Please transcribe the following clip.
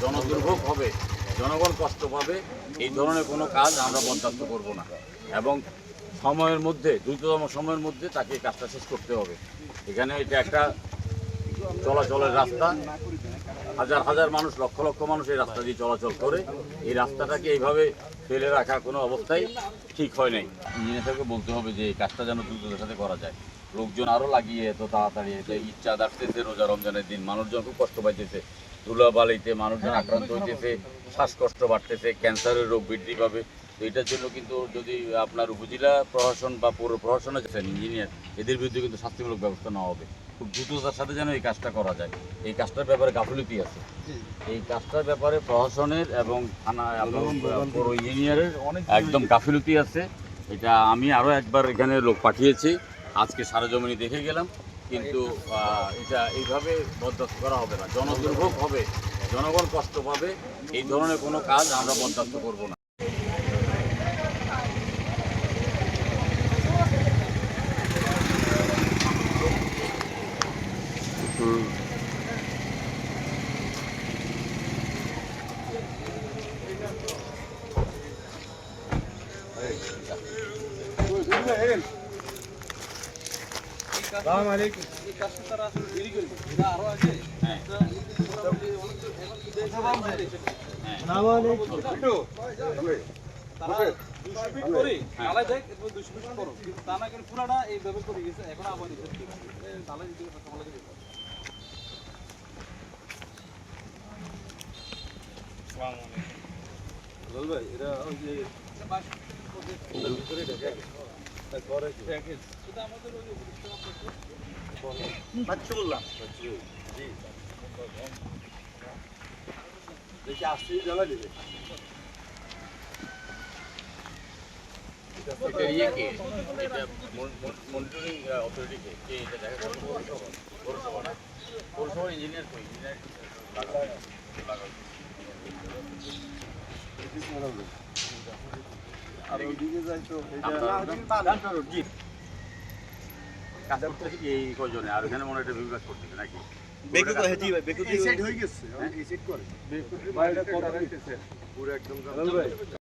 জনদুর্ভোগ হবে, জনগণ কষ্ট পাবে, এই ধরনের কোনো কাজ আমরা বরদাস্ত করব না এবং সময়ের মধ্যে দ্রুততম সময়ের মধ্যে তাকে কাজটা শেষ করতে হবে। এখানে এটা একটা চলাচলের রাস্তা, হাজার হাজার মানুষ, লক্ষ লক্ষ মানুষ এই রাস্তা দিয়ে চলাচল করে। এই রাস্তাটাকে এইভাবে ফেলে রাখা কোনো অবস্থায় ঠিক হয় নাই। ইঞ্জিনিয়ার সাহেবকে বলতে হবে যে এই কাজটা যেন দ্রুততার সাথে করা যায়। লোকজন আরও লাগিয়ে এত তাড়াতাড়ি ইচ্ছা আসতেছে, রোজা রমজানের দিন মানুষজন খুব কষ্ট পাইতেছে, ধুলাবালিতে মানুষজন আক্রান্ত হইতেছে, শ্বাসকষ্ট বাড়তেছে, ক্যান্সারের রোগ বৃদ্ধি পাবে। তো এটার জন্য কিন্তু যদি আপনার উপজেলা প্রশাসন বা পৌর প্রশাসন আছেন ইঞ্জিনিয়ার, এদের বিরুদ্ধে কিন্তু শাস্তিমূলক ব্যবস্থা নেওয়া হবে। খুব দ্রুততার সাথে যেন এই কাজটা করা যায়। এই কাজটার ব্যাপারে গাফিলতি আছে, এই কাজটার ব্যাপারে প্রশাসনের এবং থানা এবং পৌর ইঞ্জিনিয়ারের একদম গাফিলতি আছে। এটা আমি আরও একবার এখানে লোক পাঠিয়েছি, আজকে সারেজমিনি দেখে গেলাম, কিন্তু এটা এইভাবে বরদাস্ত করা হবে না। জনদুর্ভোগ হবে, জনগণ কষ্ট পাবে, এই ধরনের কোনো কাজ আমরা বরদাস্ত করব না। আসসালামু আলাইকুম। এই কাজটা তারা আসলে দেরি করবে, এটা আরো আছে। আসসালামু আলাইকুম। তারা 200 ফিট করে ঢালাই দেখ, এরপর 200 ফিট করো, কিন্তু তা না করে পুরাটা এইভাবে করে গেছে। এখন আবার নিচে ঢালাই দিতে কথা বলা যাবে। আসসালামু আলাইকুম। বল ভাই, এরা ওই যে ভিতরে ঢাকা করে প্যাকেজ এটা আমাদের ওই বাচ্চুল্লাহ জি দেখি আসছে জানা দিবে। এটা ইয়ে কে, এটা মনিটরিং অথরিটি কে, এটা দেখা যাচ্ছে পৌরসভা না, পৌরসভার ইঞ্জিনিয়ার কই, ইঞ্জিনিয়ার আর ওইদিকে যাই তো জি কাজ করতেছি কি এই কয়জনে, আর এখানে মনে হয় একটা বিভাগ করতেছে নাকি? বেকু তো হেজি ভাই, বেকু এই সাইড হয়ে গেছে, এই সাইড করে বেকু ভাই এটা করা হইতেছে পুরো একদম।